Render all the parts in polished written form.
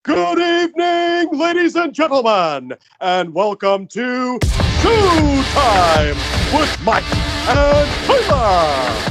Good evening, ladies and gentlemen, and welcome to Showtime with Mike and Tyler.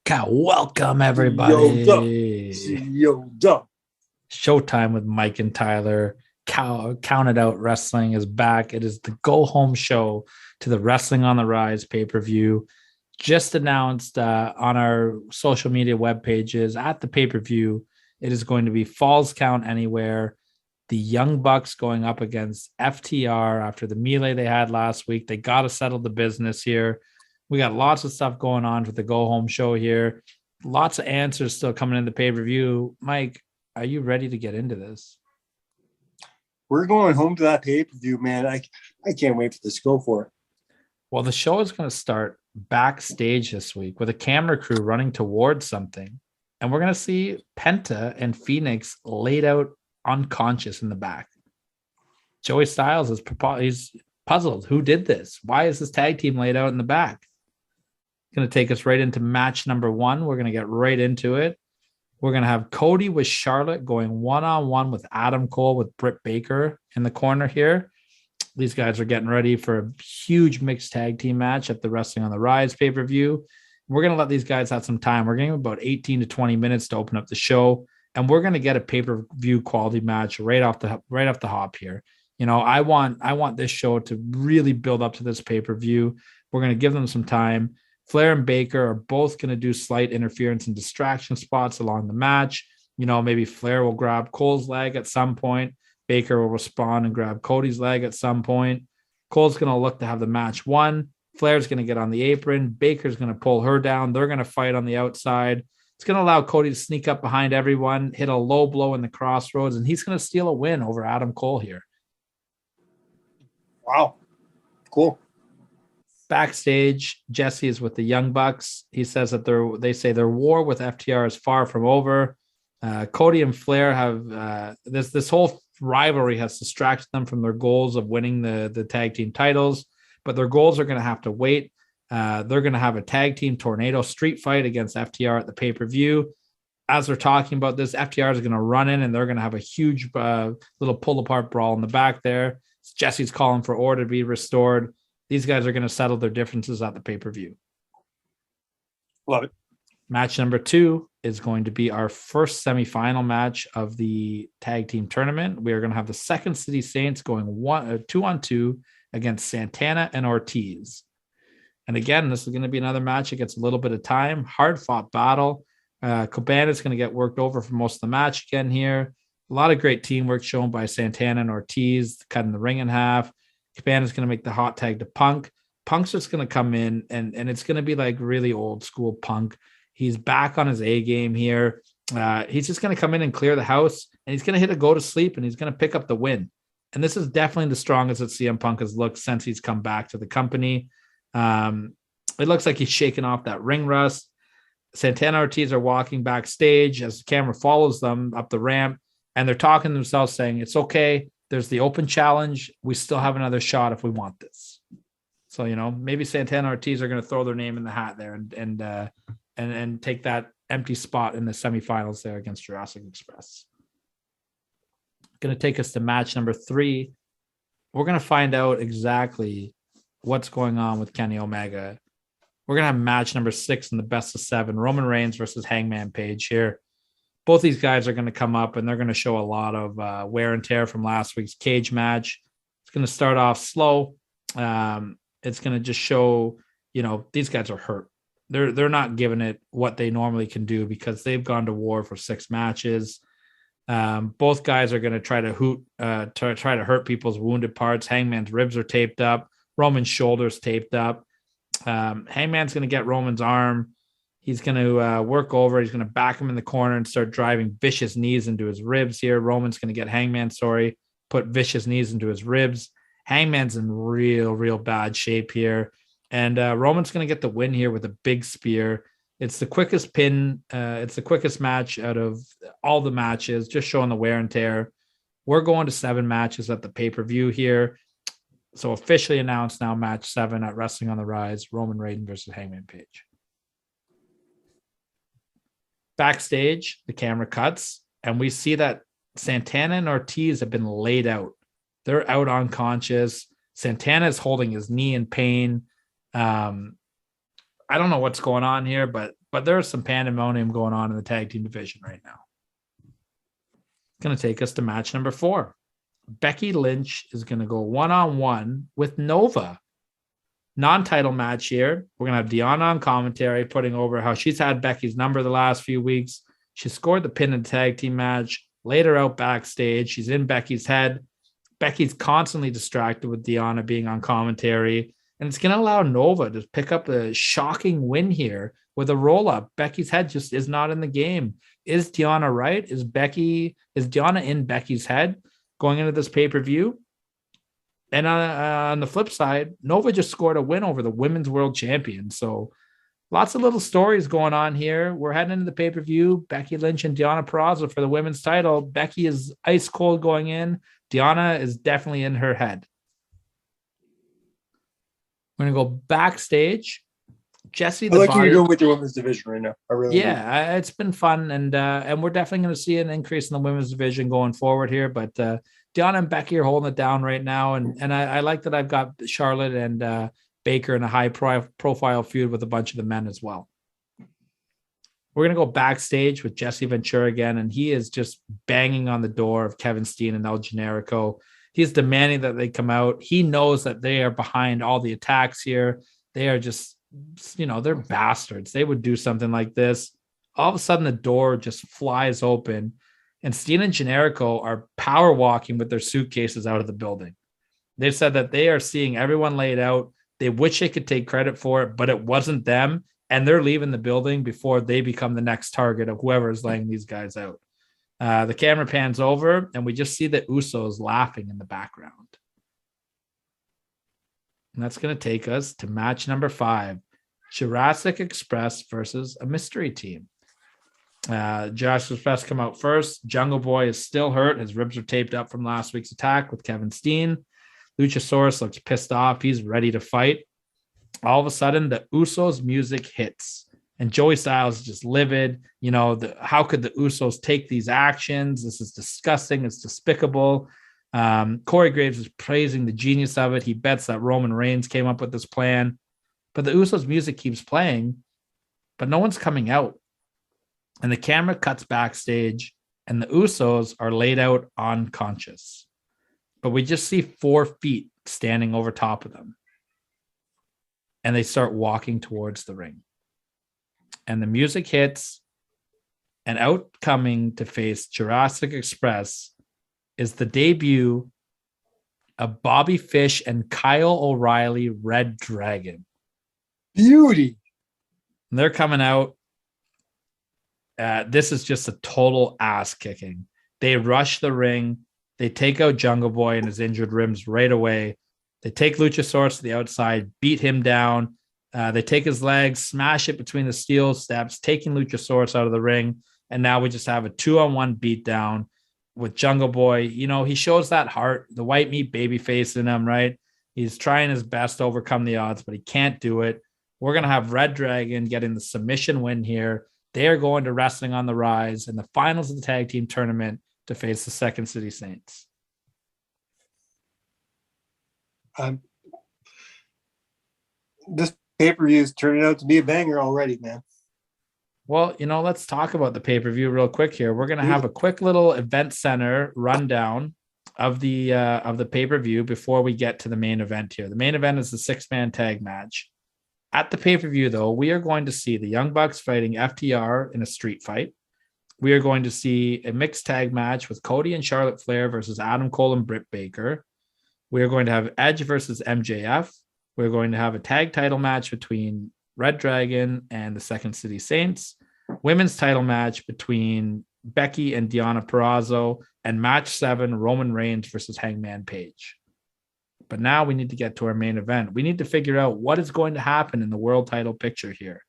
Cow. Welcome, everybody. Showtime with Mike and Tyler. Counted Out Wrestling is back. It is the go-home show to the Wrestling on the Rise pay-per-view. Just announced on our social media web pages at the pay-per-view, it is going to be Falls Count Anywhere. The Young Bucks going up against FTR after the melee they had last week. They got to settle the business here. We got lots of stuff going on for the go-home show here. Lots of answers still coming in the pay-per-view. Mike, are you ready to get into this? We're going home to that pay-per-view, man. I can't wait for this. Go for it. Well, the show is going to start backstage this week with a camera crew running towards something. And we're going to see Penta and Phoenix laid out unconscious in the back. Joey Styles is he's puzzled. Who did this? Why is this tag team laid out in the back? Going to take us right into match number 1. We're going to get right into it. We're going to have Cody with Charlotte going one-on-one with Adam Cole with Britt Baker in the corner here. These guys are getting ready for a huge mixed tag team match at the Wrestling on the Rise pay-per-view. We're going to let these guys have some time. We're getting about 18 to 20 minutes to open up the show, and we're going to get a pay-per-view quality match right off the hop here. You know, I want this show to really build up to this pay-per-view. We're going to give them some time. Flair and Baker are both going to do slight interference and distraction spots along the match. You know, maybe Flair will grab Cole's leg at some point. Baker will respond and grab Cody's leg at some point. Cole's going to look to have the match won. Flair's going to get on the apron. Baker's going to pull her down. They're going to fight on the outside. It's going to allow Cody to sneak up behind everyone, hit a low blow in the crossroads, and he's going to steal a win over Adam Cole here. Wow. Cool. Backstage, Jesse is with the Young Bucks. He says that they say their war with FTR is far from over. Cody and Flair have this whole rivalry has distracted them from their goals of winning the tag team titles, but their goals are going to have to wait. They're going to have a tag team tornado street fight against FTR at the pay-per-view. As they're talking about this, FTR is going to run in and they're going to have a huge little pull-apart brawl in the back there. Jesse's calling for order to be restored. These guys are going to settle their differences at the pay-per-view. Love it. Match number 2 is going to be our first semifinal match of the tag team tournament. We are going to have the Second City Saints going 2-on-2 against Santana and Ortiz. And again, this is going to be another match. It gets a little bit of time. Hard-fought battle. Cabana is going to get worked over for most of the match again here. A lot of great teamwork shown by Santana and Ortiz, cutting the ring in half. Cabana's going to make the hot tag to Punk. Punk's just going to come in, and it's going to be like really old school Punk. He's back on his A game here. He's just going to come in and clear the house, and he's going to hit a go to sleep, and he's going to pick up the win. And this is definitely the strongest that CM Punk has looked since he's come back to the company. It looks like he's shaking off that ring rust. Santana and Ortiz are walking backstage as the camera follows them up the ramp, and they're talking to themselves saying, it's okay. There's the open challenge. We still have another shot if we want this. So, you know, maybe Santana and Ortiz are going to throw their name in the hat there and take that empty spot in the semifinals there against Jurassic Express. Going to take us to match number 3. We're going to find out exactly what's going on with Kenny Omega. We're going to have match number 6 in the best of 7, Roman Reigns versus Hangman Page here. Both these guys are going to come up and they're going to show a lot of wear and tear from last week's cage match. It's going to start off slow. It's going to just show, you know, these guys are hurt. They're not giving it what they normally can do because they've gone to war for 6 matches. Both guys are going to try to hurt people's wounded parts. Hangman's ribs are taped up. Roman's shoulders taped up. Hangman's going to get Roman's arm. He's going to work over. He's going to back him in the corner and start driving vicious knees into his ribs here. Roman's going to get Hangman, put vicious knees into his ribs. Hangman's in real bad shape here. And Roman's going to get the win here with a big spear. It's the quickest pin. It's the quickest match out of all the matches, just showing the wear and tear. We're going to 7 matches at the pay-per-view here. So officially announced now, match 7 at Wrestling on the Rise, Roman Reigns versus Hangman Page. Backstage, the camera cuts, and we see that Santana and Ortiz have been laid out. They're out unconscious. Santana is holding his knee in pain. I don't know what's going on here, but there's some pandemonium going on in the tag team division right now. It's going to take us to match number 4. Becky Lynch is going to go one-on-one with Nova. Non-title match here. We're going to have Deonna on commentary putting over how she's had Becky's number the last few weeks. She scored the pin in the tag team match, laid her out backstage. She's in Becky's head. Becky's constantly distracted with Deonna being on commentary. And it's going to allow Nova to pick up a shocking win here with a roll-up. Becky's head just is not in the game. Is Deonna right? Is Deonna in Becky's head going into this pay-per-view? And on the flip side, Nova just scored a win over the women's world champion. So lots of little stories going on here. We're heading into the pay-per-view. Becky Lynch and Deonna Purrazzo for the women's title. Becky is ice cold going in. Deonna is definitely in her head. We're going to go backstage. Jesse, I like what you're doing with your women's division right now. I really do. It's been fun, and we're definitely going to see an increase in the women's division going forward here. But Deonna and Becky are holding it down right now, and I like that I've got Charlotte and Baker in a high profile feud with a bunch of the men as well. We're going to go backstage with Jesse Ventura again, and he is just banging on the door of Kevin Steen and El Generico. He's demanding that they come out. He knows that they are behind all the attacks here. They are just, they're bastards. They would do something like this. All of a sudden, the door just flies open, and Steen and Generico are power walking with their suitcases out of the building. They've said that they are seeing everyone laid out. They wish they could take credit for it, but it wasn't them. And they're leaving the building before they become the next target of whoever is laying these guys out. The camera pans over, and we just see the Usos laughing in the background. And that's going to take us to match number 5, Jurassic Express versus a mystery team. Jurassic Express come out first. Jungle Boy is still hurt. His ribs are taped up from last week's attack with Kevin Steen. Luchasaurus looks pissed off. He's ready to fight. All of a sudden, the Usos music hits, and Joey Styles is just livid. How could the Usos take these actions? This is disgusting. It's despicable. Corey Graves is praising the genius of it. He bets that Roman Reigns came up with this plan, but the Usos music keeps playing, but no one's coming out. And the camera cuts backstage, and the Usos are laid out unconscious, but we just see 4 feet standing over top of them. And they start walking towards the ring. And the music hits, and out coming to face Jurassic Express is the debut of Bobby Fish and Kyle O'Reilly, Red Dragon. Beauty. And they're coming out. This is just a total ass kicking. They rush the ring. They take out Jungle Boy and his injured ribs right away. They take Luchasaurus to the outside, beat him down. They take his legs, smash it between the steel steps, taking Luchasaurus out of the ring. And now we just have a 2-on-1 beatdown with Jungle Boy. He shows that heart, the white meat baby face in him, right? He's trying his best to overcome the odds, but he can't do it. We're going to have Red Dragon getting the submission win here. They are going to Wrestling on the Rise in the finals of the tag team tournament to face the Second City Saints. This pay-per-view is turning out to be a banger already, man. Well, let's talk about the pay-per-view real quick here. We're going to have a quick little event center rundown of the pay-per-view before we get to the main event here. The main event is the 6-man tag match. At the pay-per-view, though, we are going to see the Young Bucks fighting FTR in a street fight. We are going to see a mixed tag match with Cody and Charlotte Flair versus Adam Cole and Britt Baker. We are going to have Edge versus MJF. We're going to have a tag title match between Red Dragon and the Second City Saints. Women's title match between Becky and Deonna Purrazzo. And match 7, Roman Reigns versus Hangman Page. But now we need to get to our main event. We need to figure out what is going to happen in the world title picture here.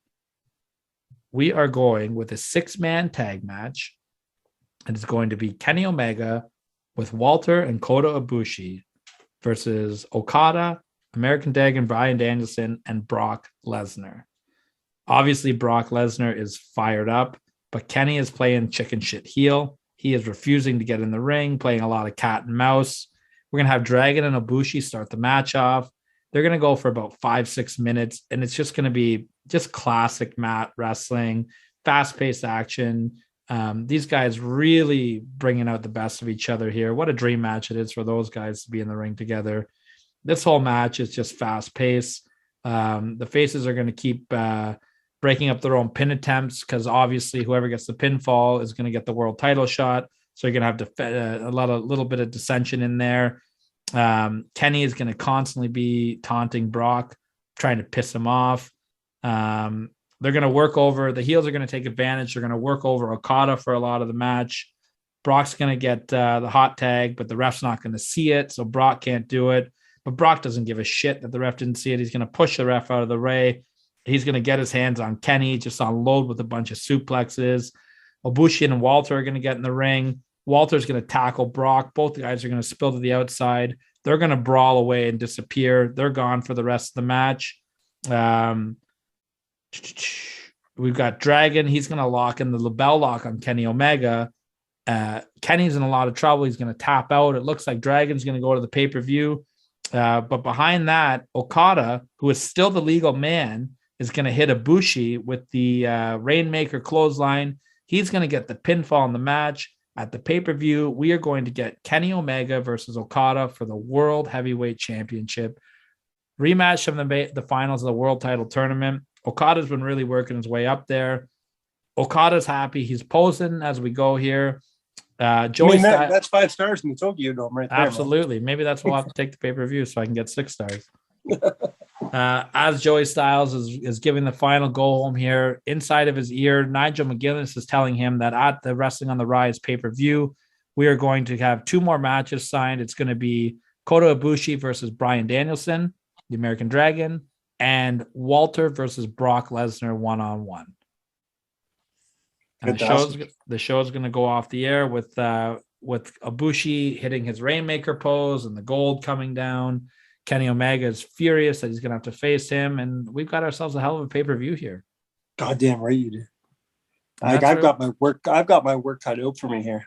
We are going with a 6-man tag match. And it's going to be Kenny Omega with Walter and Kota Ibushi versus Okada, American Dragon, Bryan Danielson, and Brock Lesnar. Obviously, Brock Lesnar is fired up, but Kenny is playing chicken shit heel. He is refusing to get in the ring, playing a lot of cat and mouse. We're going to have Dragon and Ibushi start the match off. They're going to go for about 5-6 minutes, and it's just going to be just classic mat wrestling, fast-paced action. These guys really bringing out the best of each other here. What a dream match it is for those guys to be in the ring together. This whole match is just fast-paced. The faces are going to keep breaking up their own pin attempts because obviously whoever gets the pinfall is going to get the world title shot. So you're going to have a little bit of dissension in there. Kenny is going to constantly be taunting Brock, trying to piss him off. They're going to work over, the heels are going to take advantage. They're going to work over Okada for a lot of the match. Brock's going to get the hot tag, but the ref's not going to see it, so Brock can't do it. But Brock doesn't give a shit that the ref didn't see it. He's going to push the ref out of the way. He's going to get his hands on Kenny, just unload with a bunch of suplexes. Ibushi and Walter are going to get in the ring. Walter's going to tackle Brock. Both guys are going to spill to the outside. They're going to brawl away and disappear. They're gone for the rest of the match. We've got Dragon. He's going to lock in the label lock on Kenny Omega. Kenny's in a lot of trouble. He's going to tap out. It looks like Dragon's going to go to the pay-per-view. But behind that, Okada, who is still the legal man, is going to hit Ibushi with the Rainmaker clothesline. He's going to get the pinfall in the match. At the pay-per-view, we are going to get Kenny Omega versus Okada for the World Heavyweight Championship. Rematch from the finals of the World Title Tournament. Okada's been really working his way up there. Okada's happy. He's posing as we go here. That's 5 stars in the Tokyo Dome right there. Absolutely. Man. Maybe that's why I'll have to take the pay-per-view so I can get 6 stars. As Joey Styles is giving the final go home here, inside of his ear, Nigel McGuinness is telling him that at the Wrestling on the Rise pay-per-view, we are going to have 2 more matches signed. It's going to be Kota Ibushi versus Bryan Danielson, the American Dragon, and Walter versus Brock Lesnar one-on-one. And the show is going to go off the air with Ibushi hitting his Rainmaker pose and the gold coming down. Kenny Omega is furious that he's going to have to face him, and we've got ourselves a hell of a pay-per-view here. Goddamn right you do. I've got my work cut out for me here.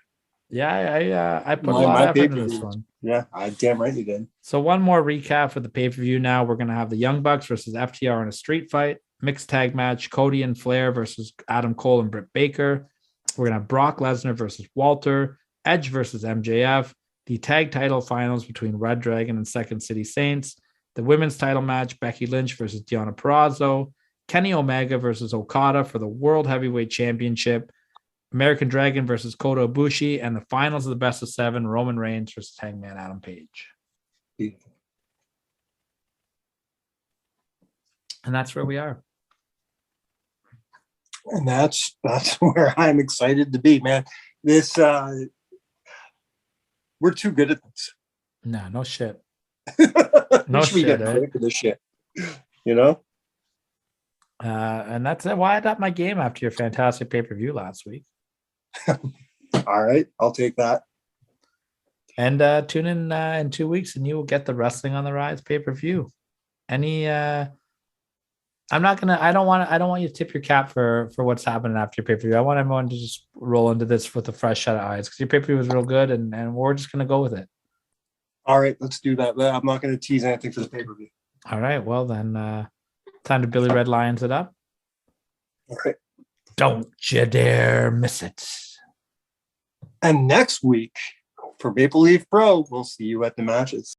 Yeah, I put a lot of effort into this one. Yeah, I damn right you did. So one more recap for the pay-per-view now. We're going to have the Young Bucks versus FTR in a street fight. Mixed tag match, Cody and Flair versus Adam Cole and Britt Baker. We're going to have Brock Lesnar versus Walter. Edge versus MJF. The tag title finals between Red Dragon and Second City Saints. The women's title match, Becky Lynch versus Deonna Purrazzo. Kenny Omega versus Okada for the World Heavyweight Championship. American Dragon versus Kota Ibushi. And the finals of the best of 7, Roman Reigns versus Hangman Adam Page. And that's where we are. And that's where I'm excited to be, man. This we're too good at this. No shit. No shit. We get credit for this shit. You know? And that's why I got my game after your fantastic pay-per-view last week. All right, I'll take that. And tune in 2 weeks and you will get the Wrestling on the Rise pay-per-view. I don't want you to tip your cap for what's happening after your pay-per-view. I want everyone to just roll into this with a fresh set of eyes because your pay-per-view was real good and we're just going to go with it. All right, let's do that. I'm not going to tease anything for the pay-per-view. All right, well then, time to Billy Red Lions it up. All right. Don't you dare miss it. And next week for Maple Leaf Pro, we'll see you at the matches.